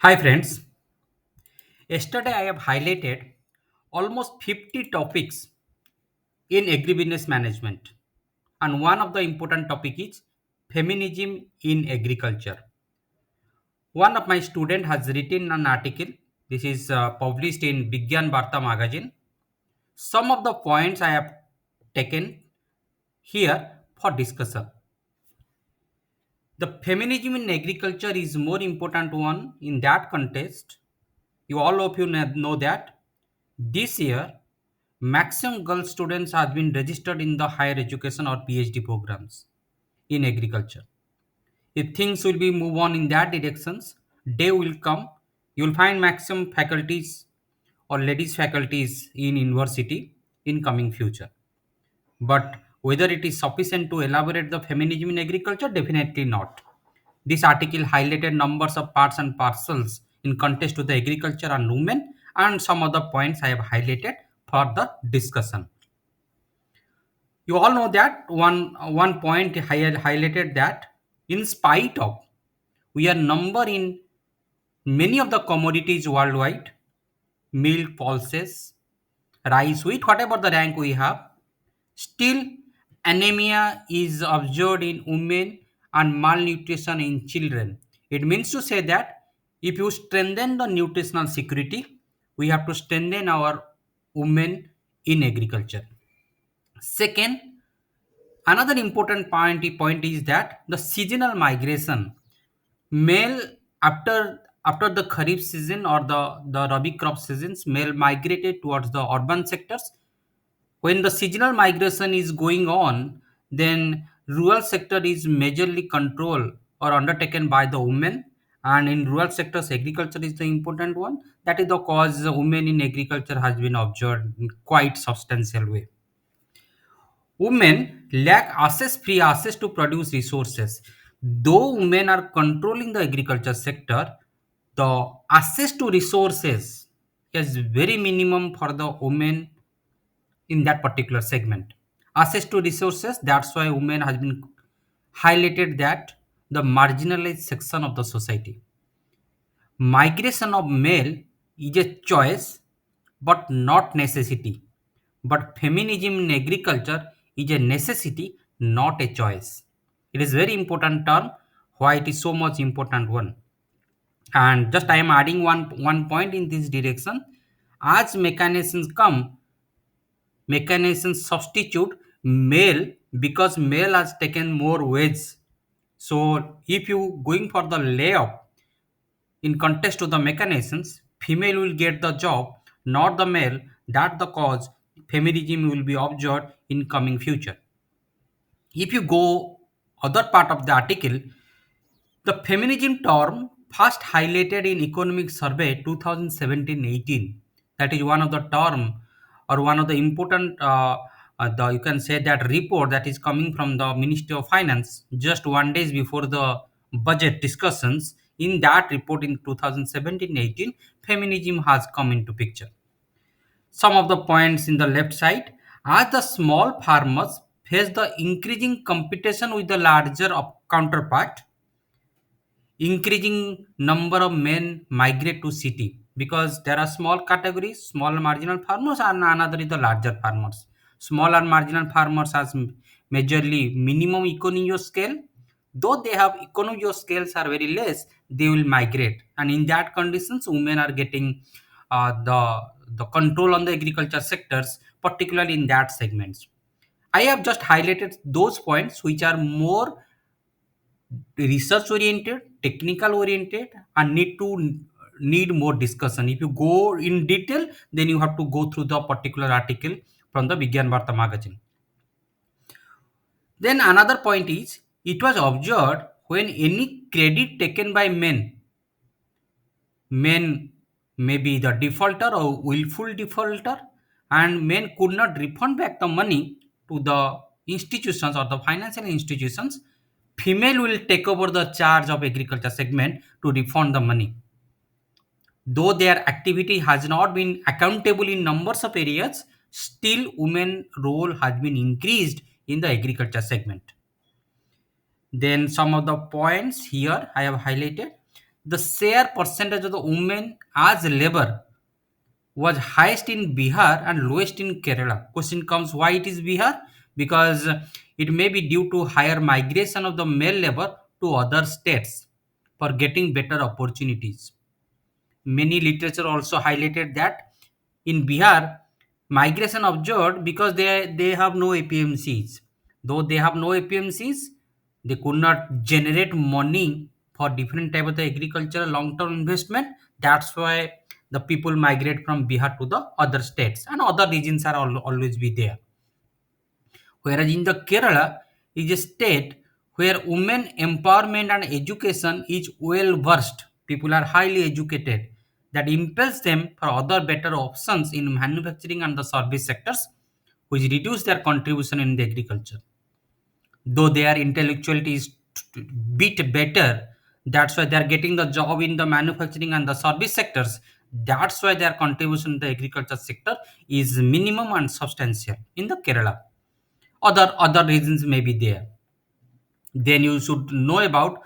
Hi friends, yesterday I have highlighted almost 50 topics in agribusiness management, and one of the important topic is feminism in agriculture. One of my student has written an article. This is published in Vigyan Varta magazine. Some of the points I have taken here for discussion. The feminism in agriculture is more important one in that context. You all of you know that this year maximum girl students have been registered in the higher education or PhD programs in agriculture. If things will be move on in that directions, day will come. You will find maximum faculties or ladies faculties in university in coming future. But whether it is sufficient to elaborate the feminism in agriculture, definitely not. This article highlighted numbers of parts and parcels in context to the agriculture and women, and some other points I have highlighted for the discussion. You all know that one point highlighted that in spite of we are number in many of the commodities worldwide, milk, pulses, rice, wheat, whatever the rank we have, still anemia is observed in women and malnutrition in children. It means to say that if you strengthen the nutritional security, we have to strengthen our women in agriculture. Second, another important point is that the seasonal migration. Male after the Kharif season or the Rabi crop seasons, male migrated towards the urban sectors. When the seasonal migration is going on, then rural sector is majorly controlled or undertaken by the women. And in rural sectors, agriculture is the important one. That is the cause the women in agriculture has been observed in quite substantial way. Women lack free access to produce resources. Though women are controlling the agriculture sector, the access to resources is very minimum for the women in that particular segment. Access to resources, that's why women has been highlighted that the marginalized section of the society. Migration of male is a choice but not necessity. But feminism in agriculture is a necessity, not a choice. It is very important term. Why it is so much important one? And just I am adding one point in this direction. As mechanisms come, mechanisms substitute male because male has taken more wage. So if you going for the layoff in context to the mechanisms, female will get the job, not the male. That the cause feminism will be observed in coming future. If you go other part of the article, the feminism term first highlighted in Economic Survey 2017-18. That is one of the term or one of the important the you can say that report that is coming from the Ministry of Finance just 1 days before the budget discussions. In that report in 2017-18, feminism has come into picture. Some of the points in the left side, as the small farmers face the increasing competition with the larger counterpart, increasing number of men migrate to city because there are small categories, small marginal farmers, and another is the larger farmers. Small and marginal farmers has majorly minimum economy of scale. Though they have economy of scales are very less, they will migrate, and in that conditions women are getting the control on the agriculture sectors, particularly in that segments. I have just highlighted those points which are more research oriented, technical oriented, and need more discussion. If you go in detail, then you have to go through the particular article from the Vigyan Varta magazine. Then another point is it was observed when any credit taken by men may be the defaulter or willful defaulter, and men could not refund back the money to the institutions or the financial institutions. Female will take over the charge of agriculture segment to refund the money. Though their activity has not been accountable in numbers of areas, still women role has been increased in the agriculture segment. Then some of the points here I have highlighted. the share percentage of the women as labor was highest in Bihar and lowest in Kerala. Question comes, why it is Bihar? Because it may be due to higher migration of the male labor to other states for getting better opportunities. Many literature also highlighted that in Bihar, migration observed because they have no APMCs. Though they have no APMCs, they could not generate money for different type of the agricultural long-term investment. That's why the people migrate from Bihar to the other states, and other regions are always be there. Whereas in the Kerala is a state where women empowerment and education is well versed. People are highly educated. That impels them for other better options in manufacturing and the service sectors, which reduce their contribution in the agriculture. Though their intellectuality is bit better, that's why they are getting the job in the manufacturing and the service sectors. That's why their contribution in the agriculture sector is minimum and substantial in the Kerala. Other reasons may be there. Then you should know about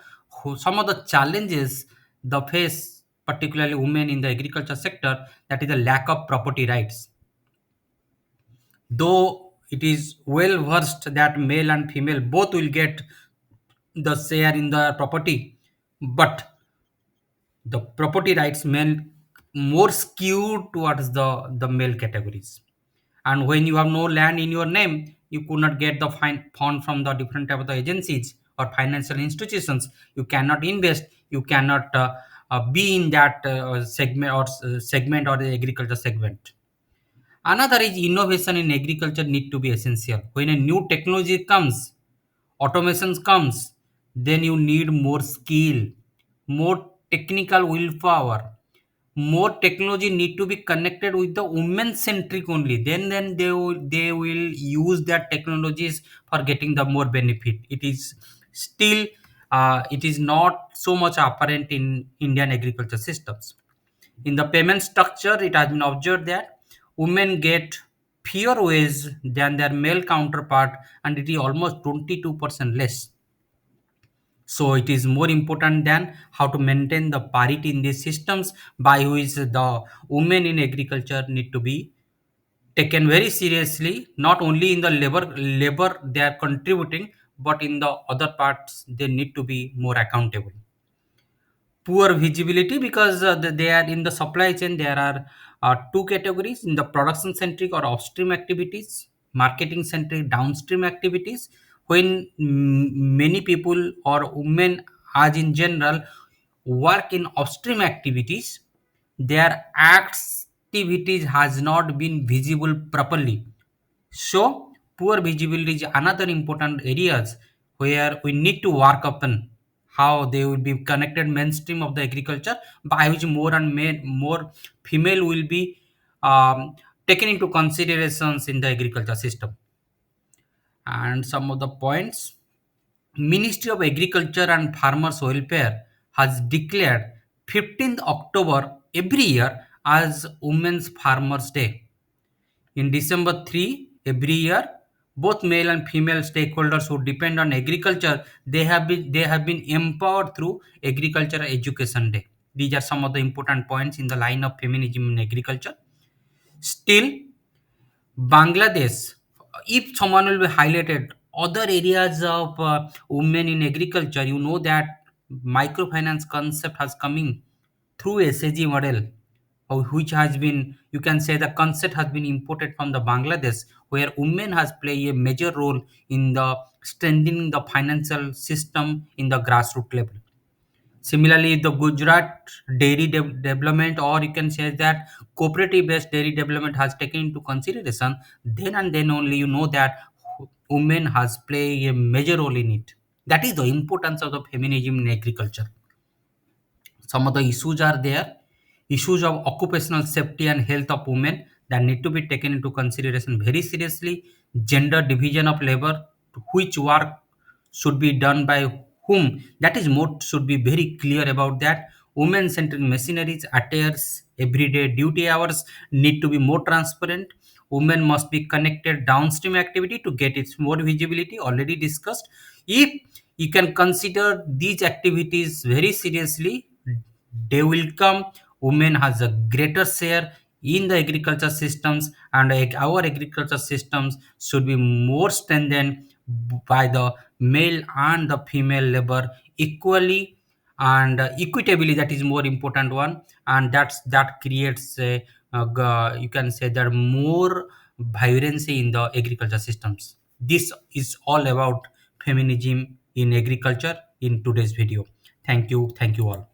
some of the challenges the face, particularly women in the agriculture sector, that is the lack of property rights. Though it is well versed that male and female both will get the share in the property, but the property rights men more skewed towards the male categories. And when you have no land in your name, you could not get the fund from the different type of the agencies or financial institutions. You cannot invest, you cannot be in that segment or the agriculture segment. Another is innovation in agriculture need to be essential. When a new technology comes, automation comes, then you need more skill, more technical willpower, more technology need to be connected with the women centric only. Then they will use that technologies for getting the more benefit. It is still it is not so much apparent in Indian agriculture systems. In the payment structure, it has been observed that women get fewer wage than their male counterpart, and it is almost 22% less. So it is more important than how to maintain the parity in these systems, by which the women in agriculture need to be taken very seriously, not only in the labor they are contributing, but in the other parts they need to be more accountable. Poor visibility because they are in the supply chain. There are two categories: in the production centric or upstream activities, marketing centric downstream activities. When many people or women as in general work in upstream activities, their activities has not been visible properly. So poor visibility is another important areas where we need to work upon how they will be connected mainstream of the agriculture, by which more and more female will be taken into considerations in the agriculture system. And some of the points: Ministry of Agriculture and Farmers Welfare has declared 15th October every year as Women's Farmers Day. In December 3 every year, both male and female stakeholders who depend on agriculture, they have been empowered through Agriculture Education Day. These are some of the important points in the line of feminism in agriculture. Still, Bangladesh, if someone will be highlighted other areas of women in agriculture, you know that microfinance concept has coming through SAG model, which has been, you can say the concept has been imported from the Bangladesh, where women has played a major role in the strengthening the financial system in the grassroots level. Similarly, the Gujarat dairy development, or you can say that cooperative based dairy development has taken into consideration. Then and then only you know that women has played a major role in it. That is the importance of the feminism in agriculture. Some of the issues are there: issues of occupational safety and health of women that need to be taken into consideration very seriously. Gender division of labor, which work should be done by whom, that is more should be very clear about that. Women centered machineries, attires, everyday duty hours need to be more transparent. Women must be connected downstream activity to get its more visibility, already discussed. If you can consider these activities very seriously, day will come, women has a greater share in the agriculture systems, and our agriculture systems should be more strengthened by the male and the female labor equally and equitably. That is more important one, and that creates a, you can say that more vibrancy in the agriculture systems. This is all about feminism in agriculture in today's video. Thank you all.